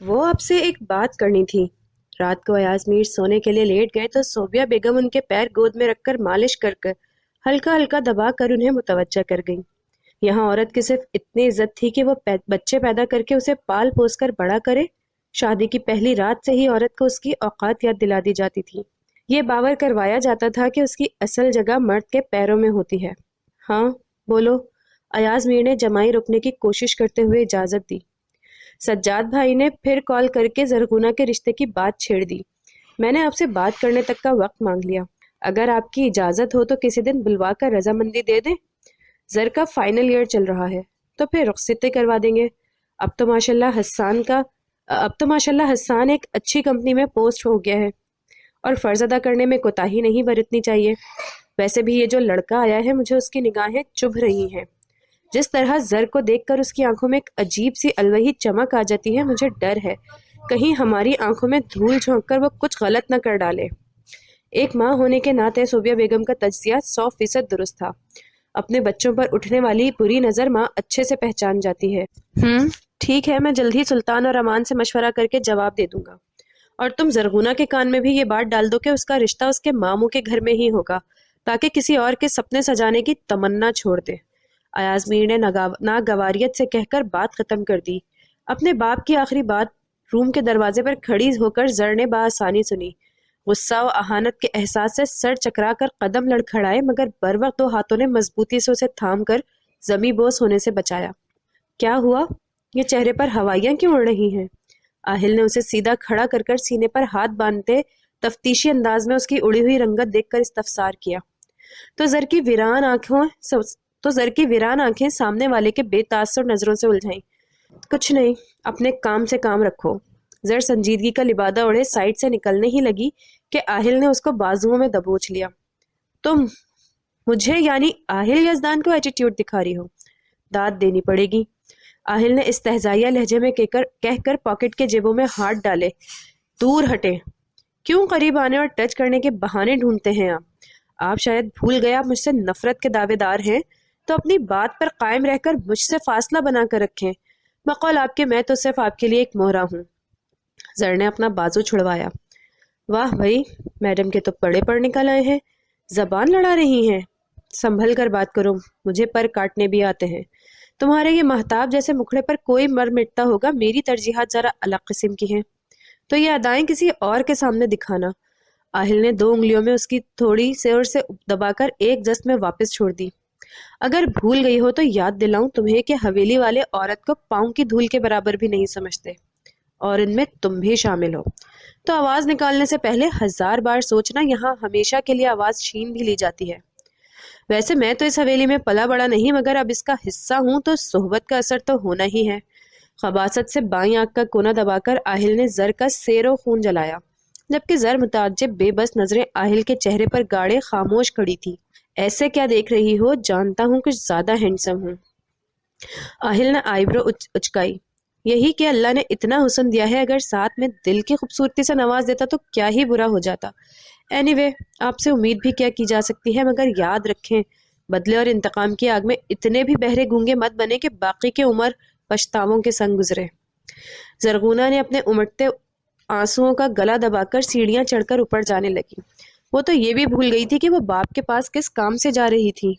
وہ آپ سے ایک بات کرنی تھی۔ رات کو ایاز میر سونے کے لیے لیٹ گئے تو صوبیہ بیگم ان کے پیر گود میں رکھ کر مالش کر کر ہلکا ہلکا دبا کر انہیں متوجہ کر گئیں۔ یہاں عورت کی صرف اتنی عزت تھی کہ وہ بچے پیدا کر کے اسے پال پوس کر بڑا کرے۔ شادی کی پہلی رات سے ہی عورت کو اس کی اوقات یاد دلا دی جاتی تھی۔ یہ باور کروایا جاتا تھا کہ اس کی اصل جگہ مرد کے پیروں میں ہوتی ہے۔ ہاں بولو، ایاز میر نے جمائی رکنے کی کوشش کرتے ہوئے اجازت دی۔ سجاد بھائی نے پھر کال کر کے زرغونہ کے رشتے کی بات چھیڑ دی۔ میں نے آپ سے بات کرنے تک کا وقت مانگ لیا، اگر آپ کی اجازت ہو تو کسی دن بلوا کر رضامندی دے دیں۔ زر کا فائنل ایئر چل رہا ہے تو پھر رخصتی کروا دیں گے۔ اب تو ماشاءاللہ حسان ایک اچھی کمپنی میں پوسٹ ہو گیا ہے، اور فرض ادا کرنے میں کوتاہی نہیں برتنی چاہیے۔ ویسے بھی یہ جو لڑکا آیا ہے مجھے اس کی نگاہیں چبھ رہی ہیں۔ جس طرح زر کو دیکھ کر اس کی آنکھوں میں ایک عجیب سی الوہی چمک آ جاتی ہے، مجھے ڈر ہے کہیں ہماری آنکھوں میں دھول جھونک کر وہ کچھ غلط نہ کر ڈالے۔ ایک ماں ہونے کے ناطے صوبیہ بیگم کا تجزیہ 100% درست تھا۔ اپنے بچوں پر اٹھنے والی بری نظر ماں اچھے سے پہچان جاتی ہے۔ ٹھیک ہے، میں جلد ہی سلطان اور امان سے مشورہ کر کے جواب دے دوں گا، اور تم زرغونہ کے کان میں بھی یہ بات ڈال دو کہ اس کا رشتہ اس کے ماموں کے گھر میں ہی ہوگا، تاکہ کسی اور کے سپنے سجانے کی تمنا چھوڑ دے۔ ایاز میر نے ناگواریت سے کہہ کر بات ختم کر دی۔ اپنے باپ کی آخری بات روم کے دروازے پر کھڑی ہو کر زر نے بآسانی سنی۔ غصہ و اہانت کے احساس سے سر چکرا کر قدم لڑکھڑائے، مگر بر وقت دو ہاتھوں نے مضبوطی سے اسے تھام کر زمیں بوس ہونے سے بچایا۔ کیا ہوا؟ یہ چہرے پر ہوائیاں کیوں اڑ رہی ہیں؟ آہل نے اسے سیدھا کھڑا کر کر سینے پر ہاتھ باندھتے تفتیشی انداز میں اس کی اڑی ہوئی رنگت دیکھ کر استفسار کیا۔ تو زر کی ویران آنکھیں سامنے والے کے بے تاثر نظروں سے الجھائیں۔ کچھ نہیں، اپنے کام سے کام رکھو۔ زر سنجیدگی کا لبادہ اڑے سائڈ سے نکلنے ہی لگی کہ آہل نے اس کو بازوؤں میں دبوچ لیا۔ تم مجھے یعنی آہل یزدان کو ایٹیٹیوڈ دکھا رہی ہو؟ داد دینی پڑے گی، آہل نے استہزائیہ لہجے میں کہہ کر پاکٹ کے جیبوں میں ہاتھ ڈالے۔ دور ہٹیں، کیوں قریب آنے اور ٹچ کرنے کے بہانے ڈھونڈتے ہیں آپ شاید بھول گئے آپ مجھ سے نفرت کے دعوے دار ہیں، تو اپنی بات پر قائم رہ کر مجھ سے فاصلہ بنا کر رکھیں۔ بقول آپ کے میں تو صرف آپ کے لیے ایک مہرہ ہوں۔ زر نے اپنا بازو چھڑوایا۔ واہ بھائی، میڈم کے تو پڑے پڑ نکل آئے ہیں، زبان لڑا رہی ہیں۔ سنبھل کر بات کرو، مجھے پر کاٹنے بھی آتے ہیں۔ تمہارے یہ مہتاب جیسے مکھڑے پر کوئی مر مٹتا ہوگا، میری ترجیحات ذرا الگ قسم کی ہیں، تو یہ ادائیں کسی اور کے سامنے دکھانا۔ آہل نے 2 انگلیوں میں اس کی تھوڑی زور سے دبا کر ایک جست میں واپس چھوڑ دی۔ اگر بھول گئی ہو تو یاد دلاؤں تمہیں کہ حویلی والے عورت کو پاؤں کی دھول کے برابر بھی نہیں سمجھتے، اور ان میں تم بھی شامل ہو، تو آواز نکالنے سے پہلے 1000 بار سوچنا، یہاں ہمیشہ کے لیے آواز چھین بھی لی جاتی ہے۔ ویسے میں تو اس حویلی میں پلا بڑا نہیں، مگر اب اس کا حصہ ہوں تو صحبت کا اثر تو ہونا ہی ہے۔ خباثت سے بائیں آنکھ کا کونا دبا کر آہل نے زر کا سیر و خون جلایا، جبکہ زر متعجب بے بس نظریں آہل کے چہرے پر گاڑے خاموش کھڑی تھی۔ ایسے کیا دیکھ رہی ہو؟ جانتا ہوں کچھ زیادہ ہینڈسم ہوں۔ آہل نے آئیبرو اچکائی۔ یہی کہ اللہ نے اتنا حسن دیا ہے، اگر ساتھ میں دل کی خوبصورتی سے نواز دیتا تو کیا ہی برا ہو جاتا۔ اینی وے، آپ سے امید بھی کیا کی جا سکتی ہے، مگر یاد رکھیں بدلے اور انتقام کی آگ میں اتنے بھی بہرے گونگے مت بنے کہ باقی کی عمر پچھتاووں کے سنگ گزرے۔ زرغونہ نے اپنے امٹتے آنسوؤں کا گلا دبا کر سیڑھیاں چڑھ کر اوپر جانے لگی۔ وہ تو یہ بھی بھول گئی تھی کہ وہ باپ کے پاس کس کام سے جا رہی تھی،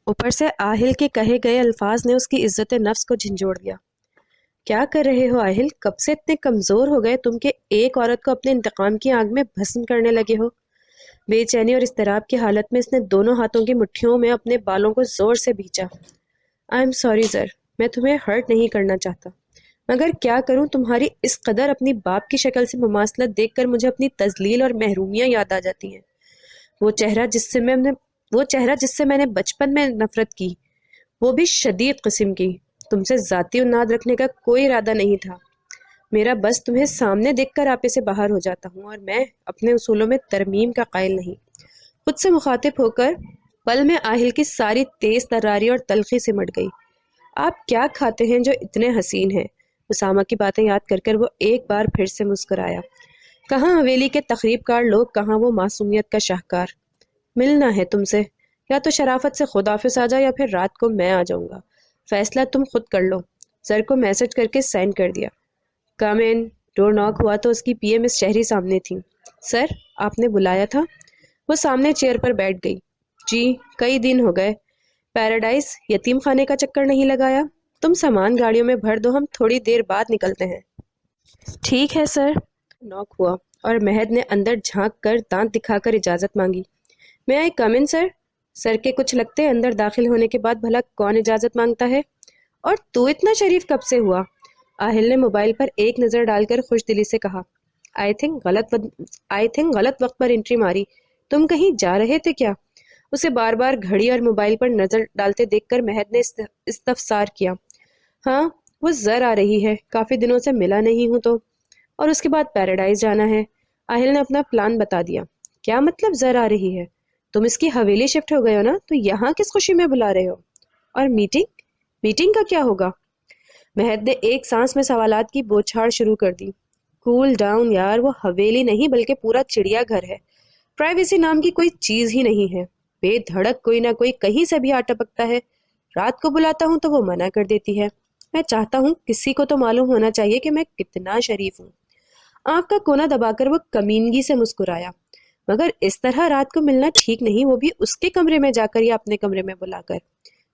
اوپر سے آہل کے کہے گئے الفاظ نے اس کی عزت نفس کو جھنجھوڑ دیا۔ کیا کر رہے ہو آہل؟ کب سے اتنے کمزور ہو گئے تم کہ ایک عورت کو اپنے انتقام کی آگ میں بھسم کرنے لگے ہو؟ بے چینی اور اضطراب کی حالت میں اس نے دونوں ہاتھوں کی مٹھیوں میں اپنے بالوں کو زور سے بھینچا۔ آئی ایم سوری زر، میں تمہیں ہرٹ نہیں کرنا چاہتا، مگر کیا کروں، تمہاری اس قدر اپنی باپ کی شکل سے مماثلت دیکھ کر مجھے اپنی تذلیل اور محرومیاں یاد آ جاتی ہیں۔ وہ چہرہ جس سے میں نے بچپن میں نفرت کی، وہ بھی شدید قسم کی۔ تم سے ذاتی اناد رکھنے کا کوئی ارادہ نہیں تھا میرا، بس تمہیں سامنے دیکھ کر آپے سے باہر ہو جاتا ہوں، اور میں اپنے اصولوں میں ترمیم کا قائل نہیں۔ خود سے مخاطب ہو کر پل میں آہل کی ساری تیز تراری اور تلخی سمٹ گئی۔ آپ کیا کھاتے ہیں جو اتنے حسین ہیں؟ اسامہ کی باتیں یاد کر کر وہ ایک بار پھر سے مسکرایا۔ کہاں حویلی کے تقریب کار لوگ، کہاں وہ معصومیت کا شاہکار۔ ملنا ہے تم سے، یا تو شرافت سے خداحافظ آ جا، یا پھر رات کو میں آ جاؤں گا، فیصلہ تم خود کر لو۔ زر کو میسج کر کے سینڈ کر دیا۔ کم ان۔ ڈور ناک ہوا تو اس کی پی ایم اس شہری سامنے تھی. سر آپ نے بلایا تھا؟ وہ سامنے چیئر پر بیٹھ گئی. جی کئی دن ہو گئے. پیراڈائز یتیم خانے کا چکر نہیں لگایا؟ تم سامان گاڑیوں میں بھر دو، ہم تھوڑی دیر بعد نکلتے ہیں. ٹھیک ہے سر. ناک ہوا اور مہد نے اندر جھانک کر دانت دکھا کر اجازت مانگی. میں آئی کم ان سر؟ سر کے کچھ لگتے اندر داخل ہونے کے بعد بھلا کون اجازت مانگتا ہے؟ اور تو اتنا شریف کب سے ہوا؟ آہل نے موبائل پر ایک نظر ڈال کر خوش دلی سے کہا. آئی تھنک غلط وقت پر انٹری ماری. تم کہیں جا رہے تھے کیا؟ اسے بار بار گھڑی اور موبائل پر نظر ڈالتے دیکھ کر مہد نے استفسار کیا. ہاں وہ زر آ رہی ہے، کافی دنوں سے ملا نہیں ہوں تو، اور اس کے بعد پیراڈائز جانا ہے. آہل نے اپنا پلان بتا دیا. کیا مطلب زر آ رہی ہے؟ تم اس کی حویلی شفٹ ہو گئے ہو نا، تو یہاں کس خوشی میں بلا رہے ہو؟ اور میٹنگ کا کیا ہوگا؟ مہد نے ایک سانس میں سوالات کی بوچھاڑ شروع کر دی. کول ڈاؤن یار، وہ حویلی نہیں بلکہ پورا چڑیا گھر ہے. پرائیویسی نام کی کوئی چیز ہی نہیں ہے. بے دھڑک کوئی نہ کوئی کہیں سے بھی آ ٹپکتا ہے. رات کو بلاتا ہوں تو وہ منع کر دیتی ہے. میں چاہتا ہوں کسی کو تو معلوم ہونا چاہیے کہ میں کتنا شریف ہوں. آنکھ کا کونا دبا کر وہ کمینگی سے مسکرایا. مگر اس طرح رات کو ملنا ٹھیک نہیں، وہ بھی اس کے کمرے میں جا کر یا اپنے کمرے میں بلا کر.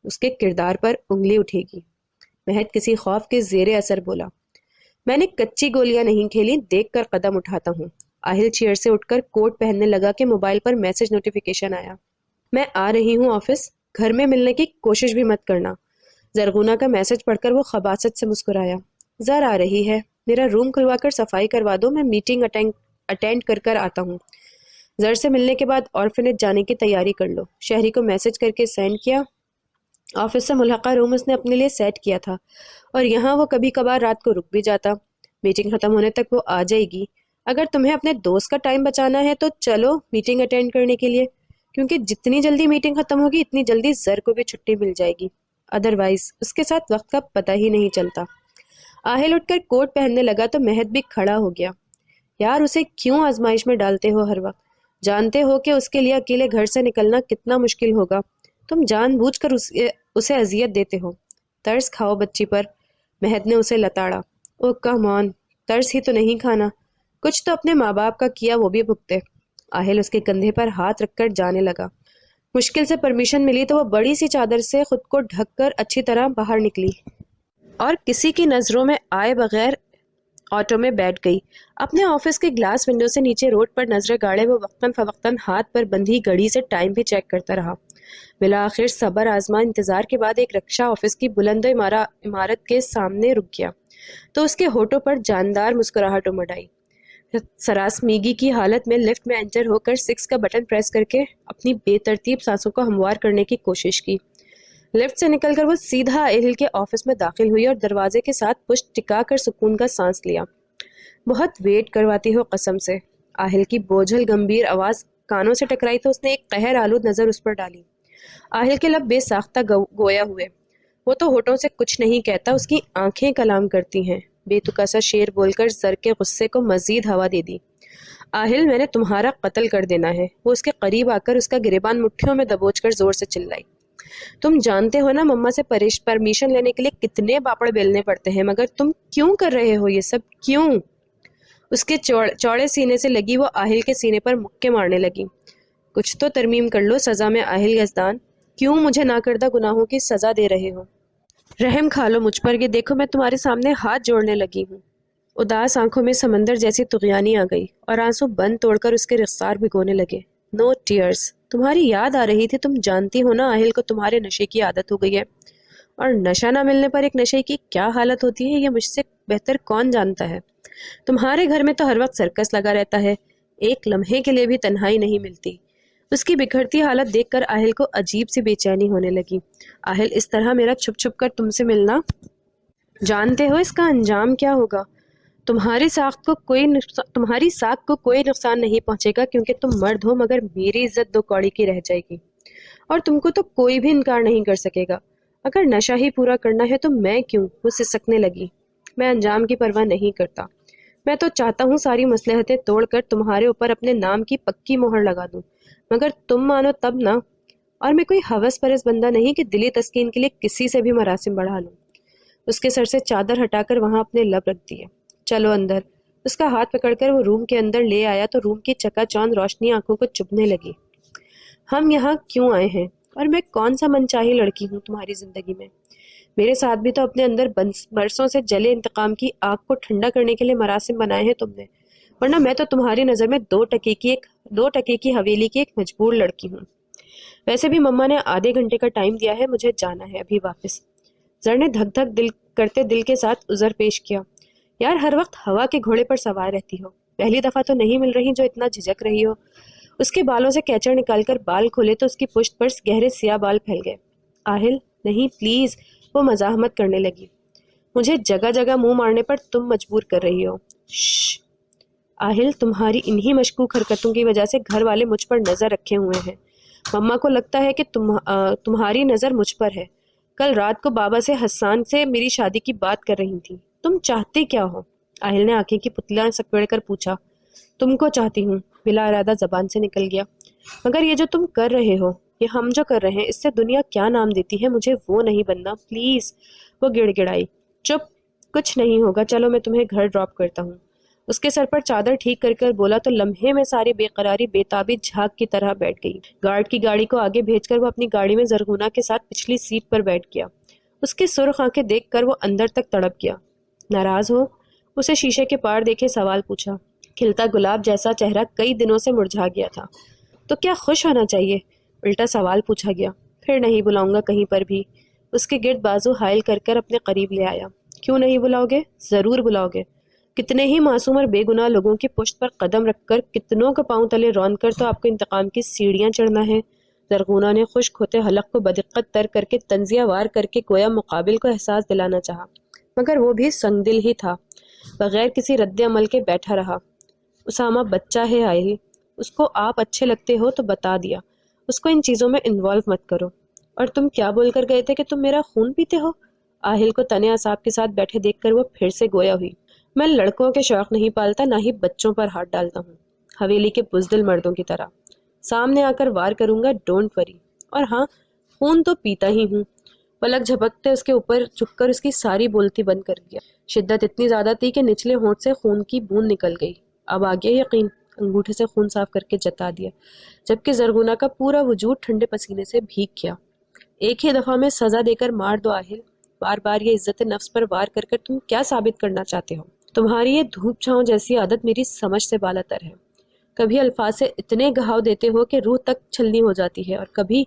اس کے کردار پر انگلی اٹھے گی. مہد کسی خوف کے زیر اثر بولا. میں نے کچی گولیاں نہیں کھیلی، دیکھ کر قدم اٹھاتا ہوں. آہل چیئر سے اٹھ کر کوٹ پہننے لگا کہ موبائل پر میسج نوٹیفیکیشن آیا. میں آ رہی ہوں آفس، گھر میں ملنے کی کوشش بھی مت کرنا. زرغونہ کا میسج پڑھ کر وہ خباثت سے مسکرایا. زر آ رہی ہے، میرا روم کھلوا کر صفائی کروا دو، میں میٹنگ اٹینڈ کر آتا ہوں. زر سے ملنے کے بعد آرفنیج جانے کی تیاری کر لو. شہری کو میسج کر کے سینڈ کیا. آفس سے ملحقہ روم اس نے اپنے لیے سیٹ کیا تھا اور یہاں وہ کبھی کبھار رات کو رک بھی جاتا. میٹنگ ختم ہونے تک وہ آ جائے گی. اگر تمہیں اپنے دوست کا ٹائم بچانا ہے تو چلو میٹنگ اٹینڈ کرنے کے لیے، کیونکہ جتنی جلدی میٹنگ ختم ہوگی اتنی جلدی زر کو بھی چھٹی مل جائے گی. ادروائز اس کے ساتھ وقت کا پتہ ہی نہیں چلتا. آہل اٹھ کر کوٹ پہننے لگا تو مہد بھی کھڑا ہو گیا. یار اسے کیوں آزمائش میں ڈالتے ہو ہر وقت؟ جانتے ہو کہ اس کے لیے اکیلے گھر سے نکلنا کتنا مشکل ہوگا. تم جان بوجھ کر اسے اذیت دیتے ہو. ترس کھاؤ بچی پر. مہد نے اسے لتاڑا. او کم آن، ترس ہی تو نہیں کھانا، کچھ تو اپنے ماں باپ کا کیا وہ بھی بھگتے. آہل اس کے کندھے پر ہاتھ رکھ کر جانے لگا. مشکل سے پرمیشن ملی تو وہ بڑی سی چادر سے خود کو ڈھک کر اچھی طرح باہر نکلی اور کسی کی نظروں میں آئے بغیر آٹو میں بیٹھ گئی. اپنے آفس کے گلاس ونڈو سے نیچے روڈ پر نظریں گاڑے وہ وقتاً فوقتاً ہاتھ پر بندھی گھڑی سے ٹائم بھی چیک کرتا رہا. بالآخر صبر آزما انتظار کے بعد ایک رکشہ آفس کی بلند عمارت کے سامنے رک گیا تو اس کے ہونٹوں پر جاندار مسکراہٹ امڑ آئی. سراسمیگی کی حالت میں لفٹ میں انٹر ہو کر 6 کا بٹن پریس کر کے اپنی بے ترتیب سانسوں کو ہموار کرنے کی کوشش کی. لفٹ سے نکل کر وہ سیدھا اہل کے آفس میں داخل ہوئی اور دروازے کے ساتھ پشت ٹکا کر سکون کا سانس لیا. بہت ویٹ کرواتی ہو قسم سے. آہل کی بوجھل گمبھیر آواز کانوں سے ٹکرائی تو اس نے ایک قہر آلود نظر اس پر ڈالی. آہل کے لب بے ساختہ گویا ہوئے. وہ تو ہونٹوں سے کچھ نہیں کہتا، اس کی آنکھیں کلام کرتی ہیں. بے تکا سا شعر بول کر زر کے غصے کو مزید ہوا دے دی. آہل میں نے تمہارا قتل کر دینا ہے. وہ اس کے قریب آ کر اس کا گریبان مٹھیوں میں دبوچ کر زور سے چلائی. تم جانتے ہو نا مما سے پرمیشن لینے کے لیے کتنے باپڑ بیلنے پڑتے ہیں، مگر تم کیوں کر رہے ہو یہ سب؟ کیوں؟ اس کے چوڑے سینے سے لگی وہ آہل کے سینے پر مکے مارنے لگی. کچھ تو ترمیم کر لو سزا میں آہل یزدان. کیوں مجھے ناکردہ گناہوں کی سزا دے رہے ہو؟ رحم کھا لو مجھ پر. یہ دیکھو میں تمہارے سامنے ہاتھ جوڑنے لگی ہوں. اداس آنکھوں میں سمندر جیسی طغیانی آ گئی اور آنسو بند توڑ کر اس کے رخسار بھگونے لگے. نو ٹیئرز. تمہاری یاد آ رہی تھی. تم جانتی ہو نا آہل کو تمہارے نشے کی عادت ہو گئی ہے، اور نشہ نہ ملنے پر ایک نشے کی کیا حالت ہوتی ہے یہ مجھ سے بہتر کون جانتا ہے. تمہارے گھر میں تو ہر وقت سرکس لگا رہتا ہے، ایک لمحے کے لیے بھی تنہائی نہیں ملتی. اس کی بکھرتی حالت دیکھ کر آہل کو عجیب سی بے چینی ہونے لگی. آہل اس طرح میرا چھپ چھپ کر تم سے ملنا، جانتے ہو اس کا انجام کیا ہوگا؟ تمہاری ساکھ کو کوئی نقصان نہیں پہنچے گا کیونکہ تم مرد ہو، مگر میری عزت دو کوڑی کی رہ جائے گی اور تم کو تو کوئی بھی انکار نہیں کر سکے گا. اگر نشہ ہی پورا کرنا ہے تو میں کیوں؟ وہ سسکنے لگی. میں انجام کی پرواہ نہیں کرتا. میں تو چاہتا ہوں ساری مصلحتیں توڑ کر تمہارے اوپر اپنے نام کی پکی مہر لگا دوں، مگر تم مانو تب نہ. اور میں کوئی ہوس پرس بندہ نہیں کہ دلی تسکین کے لیے کسی سے بھی مراسم بڑھا لوں. اس کے سر سے چادر ہٹا کر وہاں اپنے لب رکھ دیے. چلو اندر. اس کا ہاتھ پکڑ کر وہ روم کے اندر لے آیا تو روم کی چکا چوند روشنی آنکھوں کو چبھنے لگی۔ ہم یہاں کیوں آئے ہیں؟ اور میں کون سا منچاہی لڑکی ہوں تمہاری زندگی میں؟ میرے ساتھ بھی تو اپنے اندر برسوں سے جلے انتقام کی آگ کو ٹھنڈا کرنے کے لیے مراسم بنائے ہیں تم نے، ورنہ میں تو تمہاری نظر میں 2 ٹکے کی حویلی کی ایک مجبور لڑکی ہوں۔ ویسے بھی مما نے آدھے گھنٹے کا ٹائم دیا ہے، مجھے جانا ہے ابھی واپس۔ زر نے دھک دھک دل کے ساتھ عذر پیش کیا۔ یار ہر وقت ہوا کے گھوڑے پر سوار رہتی ہو، پہلی دفعہ تو نہیں مل رہی جو اتنا جھجک رہی ہو۔ اس کے بالوں سے کیچڑ نکال کر بال کھولے تو اس کی پشت پر گہرے سیاہ بال پھیل گئے۔ آہل نہیں پلیز، وہ مزاحمت کرنے لگی۔ مجھے جگہ جگہ منہ مارنے پر تم مجبور کر رہی ہو۔ شش آہل، تمہاری انہی مشکوک حرکتوں کی وجہ سے گھر والے مجھ پر نظر رکھے ہوئے ہیں۔ مما کو لگتا ہے کہ تمہاری نظر مجھ پر ہے۔ کل رات کو بابا سے حسان سے میری شادی کی بات کر رہی تھی۔ تم چاہتے کیا ہو؟ آہل نے آنکھیں کی پتلیاں سکوڑ کر پوچھا۔ تم کو چاہتی ہوں، بلا ارادہ زبان سے نکل گیا۔ مگر یہ جو تم کر رہے ہو، یہ ہم جو کر رہے ہیں، اس سے دنیا کیا نام دیتی ہے؟ مجھے وہ نہیں بننا پلیز۔ وہ گڑ گڑائی۔ چپ، کچھ نہیں ہوگا، چلو میں تمہیں گھر ڈراپ کرتا ہوں۔ اس کے سر پر چادر ٹھیک کر کر بولا تو لمحے میں ساری بے قراری بے تابی جھاگ کی طرح بیٹھ گئی۔ گارڈ کی گاڑی کو آگے بھیج کر وہ اپنی گاڑی میں زرغونہ کے ساتھ پچھلی سیٹ پر بیٹھ گیا۔ اس کی سرخ آنکھیں دیکھ کر وہ اندر تک تڑپ گیا۔ ناراض ہو؟ اسے شیشے کے پار دیکھے سوال پوچھا۔ کھلتا گلاب جیسا چہرہ کئی دنوں سے مرجھا گیا تھا۔ تو کیا خوش ہونا چاہیے؟ الٹا سوال پوچھا گیا۔ پھر نہیں بلاؤں گا کہیں پر بھی۔ اس کے گرد بازو حائل کر کر اپنے قریب لے آیا۔ کیوں نہیں بلاؤ گے؟ ضرور بلاؤ گے۔ کتنے ہی معصوم اور بے گناہ لوگوں کی پشت پر قدم رکھ کر، کتنوں کو پاؤں تلے رون کر تو آپ کو انتقام کی سیڑھیاں چڑھنا ہے۔ زرغونہ نے خشک ہوتے حلق کو بدقت تر کر کے تنزیہ وار کر کے گویا مقابل کو احساس دلانا چاہا، مگر وہ بھی سنگ دل ہی تھا، بغیر کسی رد عمل کے بیٹھا رہا۔ اسامہ بچہ ہے آہل، اس کو آپ اچھے لگتے ہو تو بتا دیا، اس کو ان چیزوں میں انوالو مت کرو۔ اور تم کیا بول کر گئے تھے کہ تم میرا خون پیتے ہو؟ آہل کو تنے اعصاب کے ساتھ بیٹھے دیکھ کر وہ پھر سے گویا ہوئی۔ میں لڑکوں کے شوق نہیں پالتا، نہ ہی بچوں پر ہاتھ ڈالتا ہوں، حویلی کے بزدل مردوں کی طرح۔ سامنے آ کر وار کروں گا، ڈونٹ وری۔ اور ہاں، خون تو پیتا ہی ہوں۔ پلک جھپکتے اس کے اوپر جھک کر اس کی ساری بولتی بند کر دیا۔ شدت اتنی زیادہ تھی کہ نچلے ہونٹ سے خون کی بوند نکل گئی۔ اب آ گیا یقین، انگوٹھے سے خون صاف کر کے جتا دیا، جبکہ زرغونہ کا پورا وجود ٹھنڈے پسینے سے بھیگ گیا۔ ایک ہی دفعہ میں سزا دے کر مار دو آہل، بار بار یہ عزت نفس پر وار کر کر تم کیا ثابت کرنا چاہتے ہو؟ تمہاری یہ دھوپ چھاؤں جیسی عادت میری سمجھ سے بالاتر ہے۔ کبھی الفاظ سے اتنے گھاؤ دیتے ہو کہ روح تک چھلنی ہو جاتی ہے، اور کبھی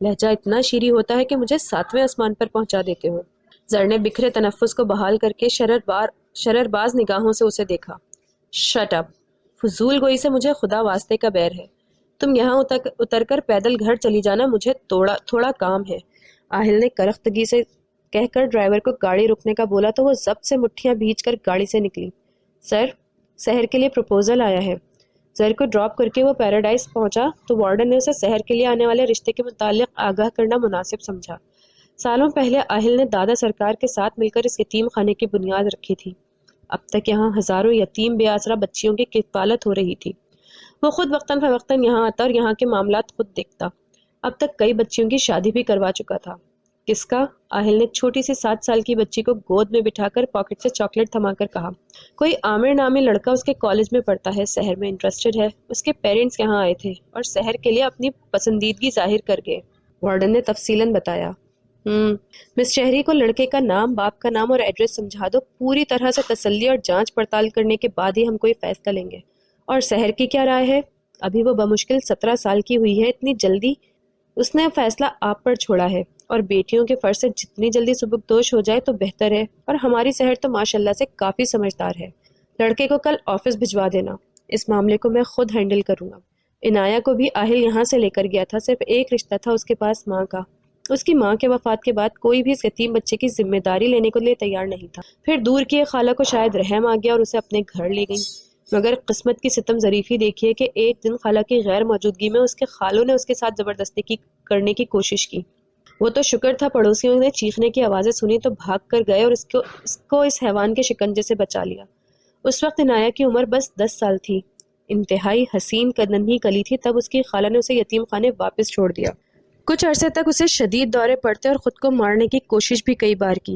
لہجہ اتنا شیریں ہوتا ہے کہ مجھے 7ویں آسمان پر پہنچا دیتے ہو۔ زر نے بکھرے تنفس کو بحال کر کے شرر باز نگاہوں سے اسے دیکھا۔ شٹ اپ، فضول گوئی سے مجھے خدا واسطے کا بیر ہے۔ تم یہاں اتر کر پیدل گھر چلی جانا، مجھے تھوڑا کام ہے۔ آہل نے کرختگی سے کہہ کر ڈرائیور کو گاڑی رکنے کا بولا تو وہ ضبط سے مٹھیاں بھیج کر گاڑی سے نکلی۔ سر، سحر کے لیے پروپوزل آیا ہے۔ زر کو ڈراپ کر کے وہ پیراڈائز پہنچا تو وارڈن نے اسے سحر کے لیے آنے والے رشتے کے متعلق آگاہ کرنا مناسب سمجھا۔ سالوں پہلے آہل نے دادا سرکار کے ساتھ مل کر اس یتیم خانے کی بنیاد رکھی تھی۔ اب تک یہاں ہزاروں یتیم بے آسرا بچیوں کی کفالت ہو رہی تھی۔ وہ خود وقتاً فوقتاً یہاں آتا اور یہاں کے معاملات خود دیکھتا۔ اب تک کئی بچیوں کی شادی بھی کروا چکا تھا۔ کس کا؟ آہل نے چھوٹی سی 7 سال کی بچی کو گود میں بٹھا کر پاکٹ سے چاکلیٹ تھما کر کہا۔ کوئی عامر نامی لڑکا اس کے کالج میں پڑھتا ہے، شہر میں انٹرسٹڈ ہے۔ اس کے پیرنٹس یہاں آئے تھے اور شہر کے لیے اپنی پسندیدگی ظاہر کر گئے۔ وارڈن نے تفصیلاً بتایا۔ مس شہری کو لڑکے کا نام، باپ کا نام اور ایڈریس سمجھا دو۔ پوری طرح سے تسلی اور جانچ پڑتال کرنے کے بعد ہی ہم کوئی فیصلہ لیں گے۔ اور شہر کی کیا رائے ہے؟ ابھی وہ بمشکل 17 سال کی ہوئی ہے، اتنی جلدی؟ اس نے فیصلہ آپ پر چھوڑا ہے، اور بیٹیوں کے فرض سے جتنی جلدی سبکدوش ہو جائے تو بہتر ہے۔ اور ہماری شہر تو ماشاءاللہ سے کافی سمجھدار ہے۔ لڑکے کو کل آفس بھجوا دینا، اس معاملے کو میں خود ہینڈل کروں گا۔ عنایہ کو بھی آہل یہاں سے لے کر گیا تھا، صرف ایک رشتہ تھا اس کے پاس، ماں کا۔ اس کی ماں کے وفات کے بعد کوئی بھی اس یتیم بچے کی ذمہ داری لینے کے لیے تیار نہیں تھا۔ پھر دور کی ایک خالہ کو شاید رحم آ گیا اور اسے اپنے گھر لے گئی، مگر قسمت کی ستم ظریفی دیکھیے کہ ایک دن خالہ کی غیر موجودگی میں اس کے خالوں نے اس کے ساتھ زبردستی کرنے کی کوشش کی۔ وہ تو شکر تھا پڑوسیوں نے چیخنے کی آوازیں سنی تو بھاگ کر گئے اور اس کو اس حیوان کے شکنجے سے بچا لیا۔ اس وقت عنایہ کی عمر بس 10 سال تھی، انتہائی حسین ننھی کلی تھی۔ تب اس کی خالہ نے اسے یتیم خانے واپس چھوڑ دیا۔ کچھ عرصے تک اسے شدید دورے پڑتے اور خود کو مارنے کی کوشش بھی کئی بار کی۔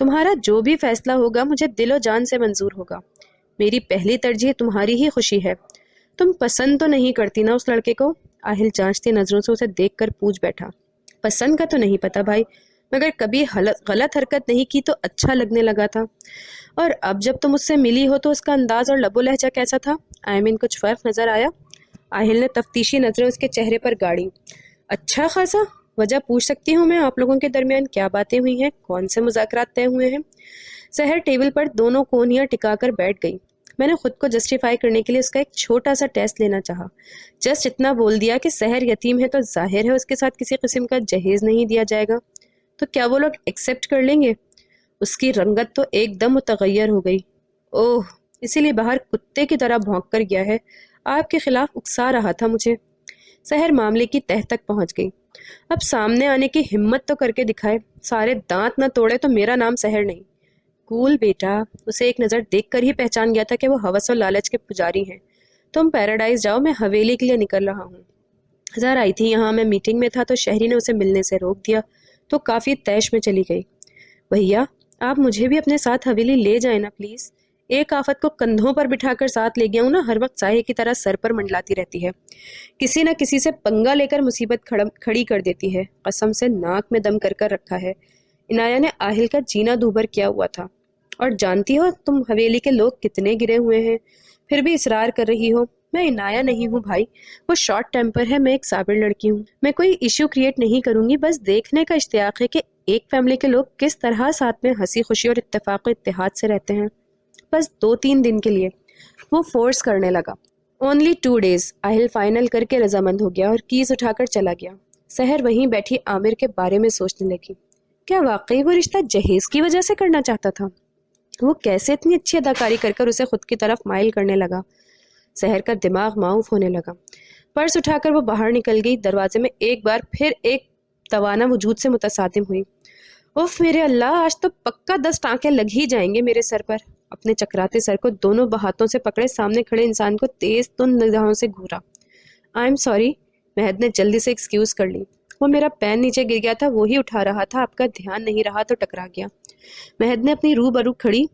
تمہارا جو بھی فیصلہ ہوگا مجھے دل و جان سے منظور ہوگا. میری پہلی ترجیح تمہاری ہی خوشی ہے. تم پسند تو نہیں کرتی نا اس لڑکے کو؟ آہل جانچتی نظروں سے اسے دیکھ کر پوچھ بیٹھا. پسند کا تو نہیں پتا بھائی، مگر کبھی غلط حرکت نہیں کی تو اچھا لگنے لگا تھا. اور اب جب تم اس سے ملی ہو تو اس کا انداز اور لب و لہجہ کیسا تھا؟ کچھ فرق نظر آیا؟ آہل نے تفتیشی نظریں اس کے چہرے پر گاڑی. اچھا خاصا. وجہ پوچھ سکتی ہوں میں آپ لوگوں کے درمیان کیا باتیں ہوئی ہیں؟ کون سے مذاکرات طے ہوئے ہیں؟ سحر ٹیبل پر دونوں کونیاں ٹکا کر بیٹھ گئی. میں نے خود کو جسٹیفائی کرنے کے لیے اس کا ایک چھوٹا سا ٹیسٹ لینا چاہا. جسٹ اتنا بول دیا کہ سحر یتیم ہے تو ظاہر ہے اس کے ساتھ کسی قسم کا جہیز نہیں دیا جائے گا. تو کیا وہ لوگ ایکسیپٹ کر لیں گے؟ اس کی رنگت تو ایک دم متغیر ہو گئی. اوہ، اسی لیے باہر کتے کی طرح بھونک کر گیا ہے. آپ کے خلاف اکسا رہا تھا مجھے. سحر معاملے کی تہہ تک پہنچ گئی. اب سامنے آنے کی ہمت تو کر کے دکھائے. سارے دانت نہ توڑے تو میرا نام سحر نہیں. کول بیٹا. اسے ایک نظر دیکھ کر ہی پہچان گیا تھا کہ وہ ہوس و لالچ کے پجاری ہیں. تم پیراڈائز جاؤ، میں حویلی کے لیے نکل رہا ہوں. ہزار آئی تھی یہاں، میں میٹنگ میں تھا تو شہری نے اسے ملنے سے روک دیا تو کافی تیش میں چلی گئی. بھیا آپ مجھے بھی اپنے ساتھ حویلی لے جائیں نا پلیز. ایک آفت کو کندھوں پر بٹھا کر ساتھ لے گیا ہوں نا، ہر وقت سائے کی طرح سر پر منڈلاتی رہتی ہے. کسی نہ کسی سے پنگا لے کر مصیبت کھڑی کر دیتی ہے. قسم سے ناک میں دم کر کر رکھا ہے. عنایہ نے آہل کا جینا دوبر کیا ہوا تھا. اور جانتی ہو تم حویلی کے لوگ کتنے گرے ہوئے ہیں، پھر بھی اصرار کر رہی ہو. میں عنایہ نہیں ہوں بھائی، وہ شارٹ ٹیمپر ہے. میں ایک صابر لڑکی ہوں. میں کوئی ایشو کریٹ نہیں کروں گی، بس دیکھنے کا اشتیاق ہے کہ ایک فیملی کے لوگ کس طرح ساتھ میں ہنسی خوشی اور اتفاق و اتحاد سے رہتے ہیں. بس 2-3 دن کے لیے. وہ فورس کرنے لگا. Only 2 days. آہل فائنل کر کے رضامند ہو گیا اور کیز اٹھا کر چلا گیا. سحر وہیں بیٹھی عامر کے بارے میں سوچنے لگی. کیا واقعی وہ رشتہ جہیز کی وجہ سے کرنا چاہتا تھا؟ وہ کیسے اتنی اچھی اداکاری کر کر اسے خود کی طرف مائل کرنے لگا؟ سحر کا دماغ معاف ہونے لگا. پرس اٹھا کر وہ باہر نکل گئی. دروازے میں ایک بار پھر ایک توانا وجود سے متصادم ہوئی. اوف میرے اللہ، آج تو پکا 10 ٹانکے لگ ہی جائیں گے میرے سر پر. اپنے چکراتے سر کو دونوں ہاتھوں سے پکڑے سامنے کھڑے انسان کو تیز تند نگاہوں سے گھورا. I am sorry. مہد نے جلدی سے ایکسکیوز کر لی. وہ میرا پین نیچے گر گیا تھا، وہی اٹھا رہا تھا، آپ کا دھیان نہیں رہا تو ٹکرا گیا. مہد نے اپنی روبرو کھڑی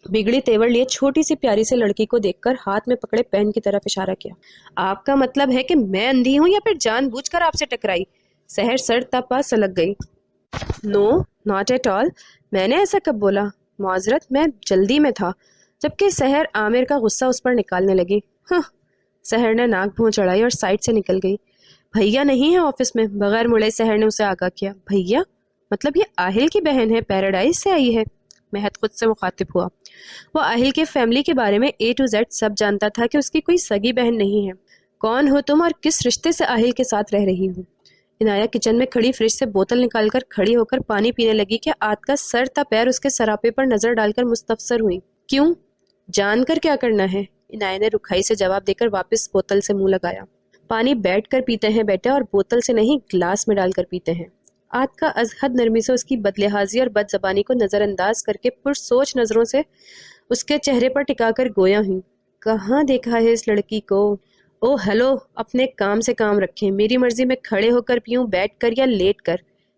بگڑی تیور لیے چھوٹی سی پیاری سے لڑکی کو دیکھ کر ہاتھ میں پکڑے پین کی طرف اشارہ کیا. آپ کا مطلب ہے کہ میں اندھی ہوں یا پھر جان بوجھ کر آپ سے ٹکرائی؟ سحر سر تپا سلگ گئی. نو ناٹ ایٹ آل. میں نے ایسا کب بولا؟ معذرت، میں جلدی میں تھا. جبکہ سحر عامر کا غصہ اس پر نکالنے لگی. ہاں. سحر نے ناک بھون چڑھائی اور سائڈ سے نکل گئی. بھیا نہیں ہے آفس میں؟ بغیر مڑے سحر نے اسے آگاہ کیا. بھیا مطلب یہ آہل کی بہن ہے، پیراڈائز سے آئی ہے. مہد خود سے مخاطب ہوا. وہ آہل کے فیملی کے بارے میں A to Z سب جانتا تھا کہ اس کی کوئی سگی بہن نہیں ہے. کون ہو تم اور کس رشتے سے آہل کے ساتھ رہ رہی ہو؟ عنایہ کچن میں کھڑی فریج سے بوتل نکال کر کھڑی ہو کر پانی پینے لگی کہ آت کا سر تا پیر اس کے سراپے پر نظر ڈال کر مستفسر ہوئی. کیوں؟ جان کر کیا کرنا ہے؟ عنایہ نے رکھائی سے جواب دے کر واپس بوتل سے منہ لگایا. پانی بیٹھ کر پیتے ہیں بیٹے، اور بوتل سے نہیں گلاس میں ڈال کر پیتے ہیں. آت کا از حد نرمی سے اس کی بدلحاظی اور بد زبانی کو نظر انداز کر کے پرسوچ نظروں سے اس کے چہرے پر ٹکا کر گویا ہوئی. کہاں دیکھا ہے اس لڑکی کو؟ او ہیلو، اپنے کام سے کام رکھیں. میری مرضی میں کھڑے ہو کر پیوں، بیٹھ کر یا لیٹ کر.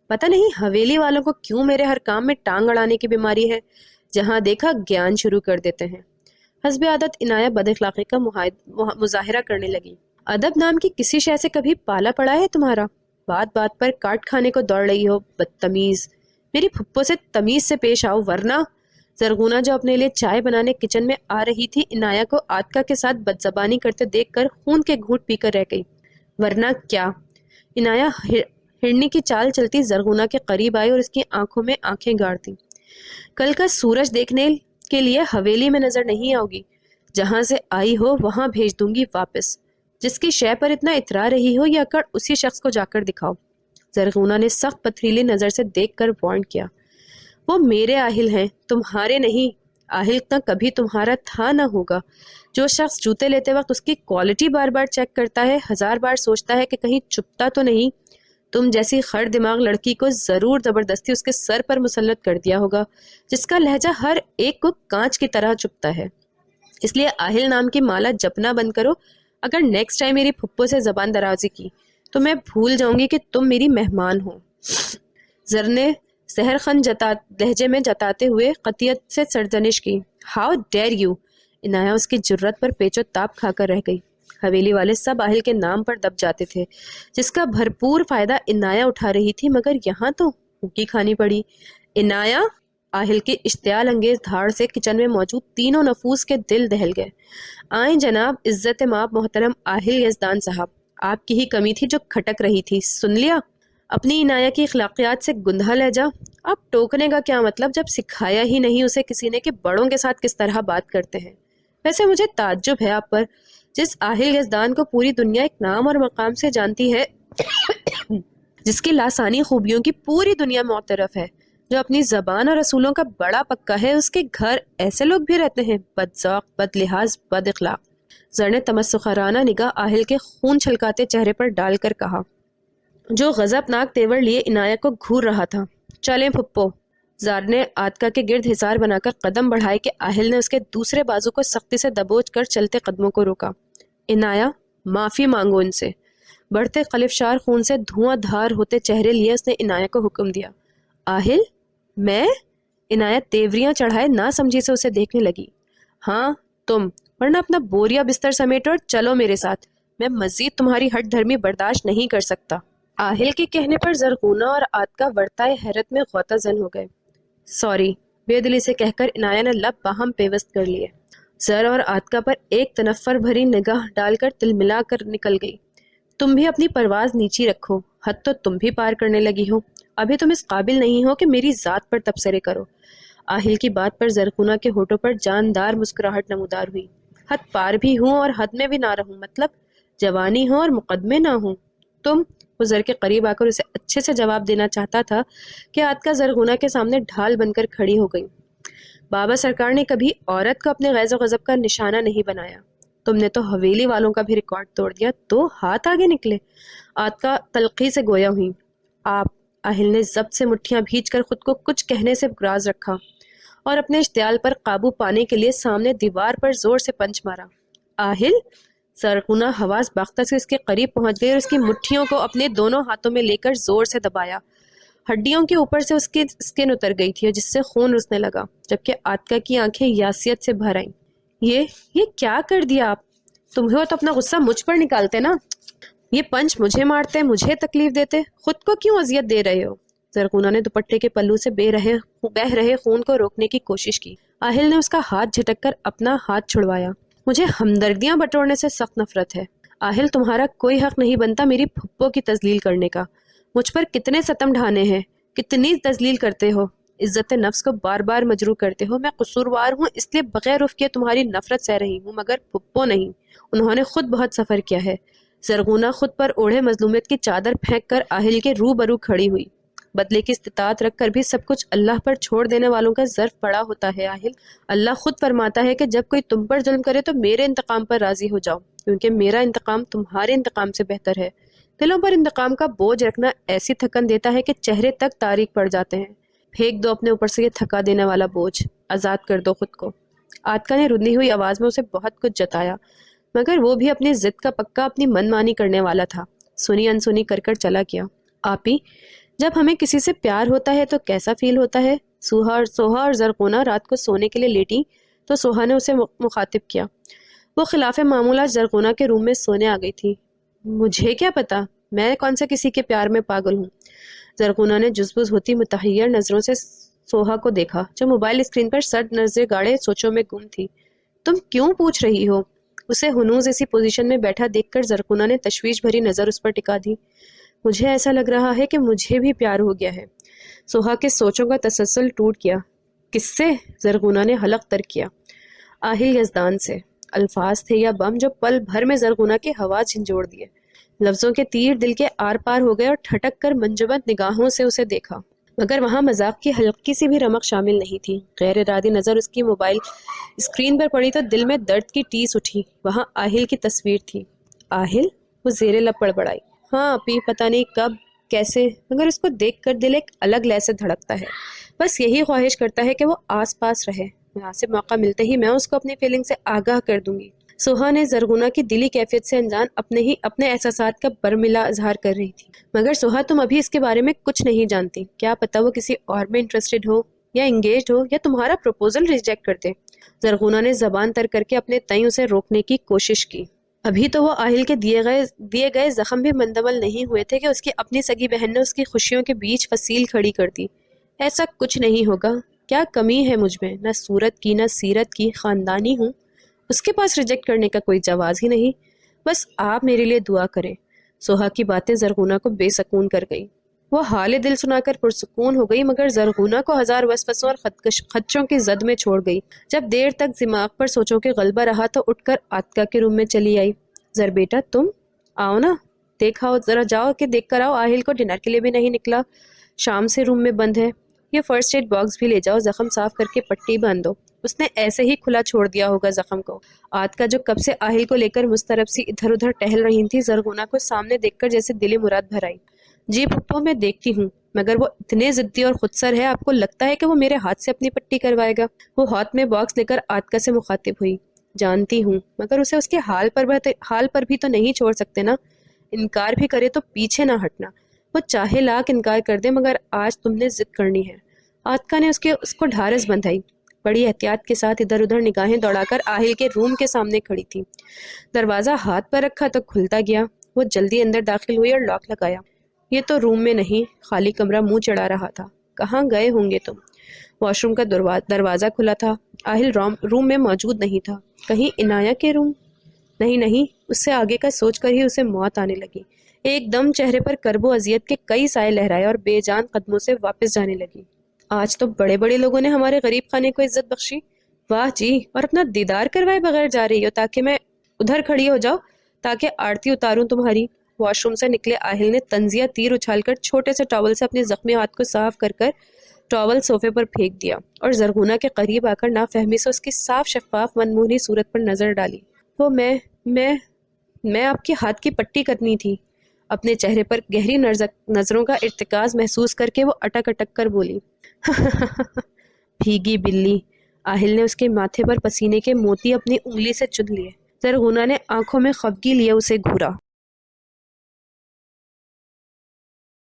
پتہ نہیں حویلی والوں کو کیوں میرے ہر کام میں ٹانگ اڑانے کی بیماری ہے. جہاں دیکھا گیان شروع کر دیتے ہیں. حسب عادت عنایہ بد اخلاقی کا مظاہرہ کرنے لگی. ادب نام کی کسی شے سے کبھی پالا پڑا ہے تمہارا؟ بات بات پر کاٹ کھانے کو دوڑ رہی ہو، بدتمیز. میری پھپھو سے تمیز سے پیش آؤ ورنہ. زرغونہ جو اپنے لیے چائے بنانے کچن میں آ رہی تھی عنایہ کو آتکا کے ساتھ بدزبانی کرتے دیکھ کر خون کے گھونٹ پی کر رہ گئی. ورنہ کیا؟ عنایہ ہرنی کی چال چلتی زرغونہ کے قریب آئی اور اس کی آنکھوں میں آنکھیں گاڑ دی. کل کا سورج دیکھنے کے لیے حویلی میں نظر نہیں آؤ گی. جہاں سے آئی ہو وہاں بھیج دوں گی واپس. جس کی شے پر اتنا اترا رہی ہو یہ اکڑ اسی شخص کو جا کر دکھاؤ. زرغونہ نے سخت پتھریلی نظر سے دیکھ کر وارن کیا. وہ میرے آہل ہیں، تمہارے نہیں. آہل نہ کبھی تمہارا تھا نہ ہوگا. جو شخص جوتے لیتے وقت اس کی کوالٹی بار بار چیک کرتا ہے، 1000 بار سوچتا ہے کہ کہیں چپتا تو نہیں. تم جیسی خر دماغ لڑکی کو ضرور زبردستی اس کے سر پر مسلط کر دیا ہوگا، جس کا لہجہ ہر ایک کو کانچ کی طرح چپتا ہے. اس لیے آہل نام کی مالا جپنا بند کرو. اگر نیکسٹ ٹائم میری پھپھو سے زبان درازی کی تو میں بھول جاؤں گی کہ تم میری مہمان ہو. زر نے سحر خان لہجے میں جتاتے ہوئے قطعیت سے سرزنش کی. How dare you. عنایہ اس کی جرت پر پیچ و تاب کھا کر رہ گئی. حویلی والے سب آہل کے نام پر دب جاتے تھے جس کا بھرپور فائدہ عنایہ اٹھا رہی تھی، مگر یہاں تو ہوکی کھانی پڑی. عنایہ. آہل کی اشتعال انگیز دھاڑ سے کچن میں موجود تینوں نفوس کے دل دہل گئے. آئیں جناب عزت مآب محترم آہل یزدان صاحب، آپ کی ہی کمی تھی جو کھٹک رہی تھی. سن لیا اپنی عنایہ کی اخلاقیات سے گندھا لہجہ. اب ٹوکنے کا کیا مطلب جب سکھایا ہی نہیں اسے کسی نے کہ بڑوں کے ساتھ کس طرح بات کرتے ہیں. ویسے مجھے تعجب ہے آپ پر، جس آہل یزدان کو پوری دنیا ایک نام اور مقام سے جانتی ہے، جس کی لاسانی خوبیوں کی پوری دنیا معترف ہے، جو اپنی زبان اور اصولوں کا بڑا پکا ہے، اس کے گھر ایسے لوگ بھی رہتے ہیں، بد ذوق، بد لحاظ، بد اخلاق. زر نے تمسخرانہ نگاہ آہل کے خون چھلکاتے چہرے پر ڈال کر کہا، جو غضب ناک تیور لیے عنایہ کو گھور رہا تھا. چلیں پھپھو. زار نے آتکا کے گرد حصار بنا کر قدم بڑھائے کہ آہل نے اس کے دوسرے بازو کو سختی سے دبوچ کر چلتے قدموں کو روکا. عنایہ معافی مانگو ان سے. بڑھتے خلفشار خون سے دھواں دھار ہوتے چہرے لیے اس نے عنایہ کو حکم دیا. آہل میں؟ عنایہ تیوریاں چڑھائے نہ سمجھی سے اسے دیکھنے لگی. ہاں تم، ورنہ اپنا بوریا بستر سمیٹو اور چلو میرے ساتھ. میں مزید تمہاری ہٹ دھرمی برداشت نہیں کر سکتا. آہل کے کہنے پر زرغونہ اور آتکا ورتائے حیرت میں غوطہ زن ہو گئے. سوری، بے دلی سے کہہ کر عنایہ نے لب باہم پیوست کر لیے. زر اور آتکا پر ایک تنفر بھری نگاہ ڈال کر تل ملا کر نکل گئی. تم بھی اپنی پرواز نیچی رکھو، حد تو تم بھی پار کرنے لگی ہو. ابھی تم اس قابل نہیں ہو کہ میری ذات پر تبصرے کرو. آہل کی بات پر زرغونہ کے ہونٹوں پر جاندار مسکراہٹ نمودار ہوئی. حد پار بھی ہوں اور حد میں بھی نہ رہوں، مطلب جوانی ہو اور مقدمے نہ ہوں. تم. وہ زر کے قریب آ کر اسے اچھے سے جواب دینا چاہتا تھا کہ آتکا زرغونہ کے سامنے ڈھال بن کر کھڑی ہو گئی. بابا سرکار نے کبھی عورت کو اپنے غیظ و غضب کا نشانہ نہیں بنایا. تم نے تو حویلی والوں کا بھی ریکارڈ توڑ دیا، تو ہاتھ آگے نکلے. آتکا تلخی سے گویا ہوئی. آپ. آہل نے ضبط سے مٹھیاں بھیج کر خود کو کچھ کہنے سے گراز رکھا اور اپنے اشتعال پر قابو پانے کے لیے سامنے دیوار پر زور سے پنچ مارا. آہل. زرغونہ حواس باختہ سے اس کے قریب پہنچ گئی اور اس کی مٹھیوں کو اپنے دونوں ہاتھوں میں لے کر زور سے دبایا. ہڈیوں کے اوپر سے اس کی سکن اتر گئی تھی جس سے خون رسنے لگا، جبکہ آتکا کی آنکھیں یاسیت سے بھر آئیں. یہ کیا کر دیا آپ؟ تمہیں تو اپنا غصہ مجھ پر نکالتے نا. یہ پنچ مجھے مارتے، مجھے تکلیف دیتے، خود کو کیوں اذیت دے رہے ہو؟ زرغونہ نے دوپٹے کے پلو سے بہہ رہے خون کو روکنے کی کوشش کی. آہل نے اس کا ہاتھ جھٹک کر اپنا ہاتھ چھڑوایا. مجھے ہمدردیاں بٹورنے سے سخت نفرت ہے. آہل تمہارا کوئی حق نہیں بنتا میری پھپھو کی تذلیل کرنے کا. مجھ پر کتنے ستم ڈھانے ہیں، کتنی تذلیل کرتے ہو، عزت نفس کو بار بار مجروح کرتے ہو. میں قصوروار ہوں اس لیے بغیر رف کیے تمہاری نفرت سہ رہی ہوں، مگر پھپھو نہیں. انہوں نے خود بہت سفر کیا ہے. زرغونہ خود پر اوڑھے مظلومیت کی چادر پھینک کر آہل کے روبرو کھڑی ہوئی. بدلے کی استطاعت رکھ کر بھی سب کچھ اللہ پر چھوڑ دینے والوں کا ظرف بڑا ہوتا ہے. آہل، اللہ خود فرماتا ہے کہ جب کوئی تم پر ظلم کرے تو میرے انتقام پر راضی ہو جاؤ، کیونکہ میرا انتقام تمہارے انتقام سے بہتر ہے. دلوں پر انتقام کا بوجھ رکھنا ایسی تھکن دیتا ہے کہ چہرے تک تاریک پڑ جاتے ہیں. پھینک دو اپنے اوپر سے یہ تھکا دینے والا بوجھ، آزاد کر دو خود کو. آتکا نے رندی ہوئی آواز میں اسے بہت کچھ جتایا، مگر وہ بھی اپنی ضد کا پکا اپنی من مانی کرنے والا تھا. سنی انسنی کر چلا کیا. آپی، جب ہمیں کسی سے پیار ہوتا ہے تو کیسا فیل ہوتا ہے؟ سوہا اور زرغونہ رات کو سونے کے لیے لیٹی تو سوہا نے اسے مخاطب کیا. وہ خلاف معمول زرغونہ کے روم میں سونے آ گئی تھی. مجھے کیا پتا، میں کون سا کسی کے پیار میں پاگل ہوں. زرغونہ نے جزبز ہوتی متحیر نظروں سے سوہا کو دیکھا جو موبائل اسکرین پر سرد نظریں گاڑے سوچوں میں گم تھی. تم کیوں پوچھ رہی ہو؟ اسے ہنوز اسی پوزیشن میں بیٹھا دیکھ کر زرغونہ نے تشویش بھری نظر اس پر ٹکا دی. مجھے ایسا لگ رہا ہے کہ مجھے بھی پیار ہو گیا ہے. سوہا کے سوچوں کا تسلسل ٹوٹ گیا. کس سے؟ زرغونہ نے حلق تر کیا. آہل یزدان سے. الفاظ تھے یا بم جو پل بھر میں زرغونہ کے ہوا جھنجھوڑ دیے. لفظوں کے تیر دل کے آر پار ہو گئے اور ٹھٹک کر منجمد نگاہوں سے اسے دیکھا، مگر وہاں مذاق کی ہلکی سی بھی رمق شامل نہیں تھی. غیر ارادی نظر اس کی موبائل اسکرین پر پڑی تو دل میں درد کی ٹیس اٹھی. وہاں آہل کی تصویر تھی. آہل؟ وہ زیر لب بڑبڑائی. ہاں اپی، پتہ نہیں کب کیسے، مگر اس کو دیکھ کر دل ایک الگ لے سے دھڑکتا ہے. بس یہی خواہش کرتا ہے کہ وہ آس پاس رہے. مناسب موقع ملتے ہی میں اس کو اپنی فیلنگ سے آگاہ کر دوں گی. سوہا نے زرغونہ کی دلی کیفیت سے انجان اپنے احساسات کا برملا اظہار کر رہی تھی. مگر سوہا تم ابھی اس کے بارے میں کچھ نہیں جانتی. کیا پتہ وہ کسی اور میں انٹرسٹڈ ہو یا انگیجڈ ہو یا تمہارا پروپوزل ریجیکٹ کر دے. زرغونہ نے زبان تر کر کے اپنے تئیں اسے روکنے کی کوشش کی. ابھی تو وہ آہل کے دیے گئے زخم بھی مندمل نہیں ہوئے تھے کہ اس کی اپنی سگی بہن نے اس کی خوشیوں کے بیچ فصیل کھڑی کر دی. ایسا کچھ نہیں ہوگا. کیا کمی ہے مجھ میں؟ نہ صورت کی نہ سیرت کی. خاندانی ہوں. اس کے پاس ریجیکٹ کرنے کا کوئی جواز ہی نہیں. بس آپ میرے لیے دعا کریں. سوہا کی باتیں زرغونہ کو بے سکون کر گئی. وہ حال دل سنا کر پرسکون ہو گئی مگر زرغونہ کو ہزار وسوسوں اور خدشوں کی زد میں چھوڑ گئی. جب دیر تک دماغ پر سوچوں کے غلبہ رہا تو اٹھ کر عاتکہ کے روم میں چلی آئی. زر بیٹا تم آؤ نا, دیکھاؤ ذرا, جاؤ کہ دیکھ کر آؤ. آہل کو ڈنر کے لیے بھی نہیں نکلا, شام سے روم میں بند ہے. یہ فرسٹ ایڈ باکس بھی لے جاؤ, زخم صاف کر کے پٹی باندھ دو. اس نے ایسے ہی کھلا چھوڑ دیا ہوگا زخم کو. عاتکہ جو کب سے آہل کو لے کر مسترب سی ادھر ادھر ٹہل رہی تھی, زرغونہ کو سامنے دیکھ کر جیسے دلی مراد بھر آئی. جی پھپھو میں دیکھتی ہوں, مگر وہ اتنے ضدی اور خودسر ہے, آپ کو لگتا ہے کہ وہ میرے ہاتھ سے اپنی پٹی کروائے گا؟ وہ ہاتھ میں باکس لے کر عاتکہ سے مخاطب ہوئی. جانتی ہوں, مگر اسے اس کے حال پر بھی تو نہیں چھوڑ سکتے نا. انکار بھی کرے تو پیچھے نہ ہٹنا. وہ چاہے لاکھ انکار کر دے مگر آج تم نے ضد کرنی ہے. عاتکہ نے اس کو ڈھارس بندھائی. بڑی احتیاط کے ساتھ ادھر ادھر نگاہیں دوڑا کر آہل کے روم کے سامنے کھڑی تھی. دروازہ ہاتھ پر رکھا تو کھلتا گیا. وہ جلدی اندر داخل ہوئی اور لاک لگایا. یہ تو روم میں نہیں, خالی کمرہ منہ چڑھا رہا تھا. کہاں گئے ہوں گے تم؟ واش روم کا دروازہ کھلا تھا. آہل روم میں موجود نہیں تھا. کہیں عنایہ کے روم؟ نہیں. اس سے آگے کا سوچ کر ہی اسے موت آنے لگی. ایک دم چہرے پر کرب و اذیت کے کئی سائے لہرائے اور بے جان قدموں سے واپس جانے لگی. آج تو بڑے بڑے لوگوں نے ہمارے غریب خانے کو عزت بخشی. واہ جی, اور اپنا دیدار کروائے بغیر جا رہی ہو تاکہ میں ادھر کھڑی ہو جاؤ, تاکہ آرتی اتاروں تمہاری. واش روم سے نکلے آہل نے طنزیہ تیر اچھال کر چھوٹے سے ٹاول سے اپنے زخمی ہاتھ کو صاف کر ٹاول صوفے پر پھینک دیا اور زرغونہ کے قریب آ کر نافہمی سے اس کی صاف شفاف منموہنی صورت پر نظر ڈالی. وہ میں آپ کے ہاتھ کی پٹی کرنی تھی. اپنے چہرے پر گہری نظروں کا ارتکاز محسوس کر کے وہ اٹک اٹک کر بولی. بھیگی بلی. آہل نے اس کے ماتھے پر پسینے کے موتی اپنی انگلی سے چن لیے. زرغونہ نے آنکھوں میں خفگی لیے اسے گھورا.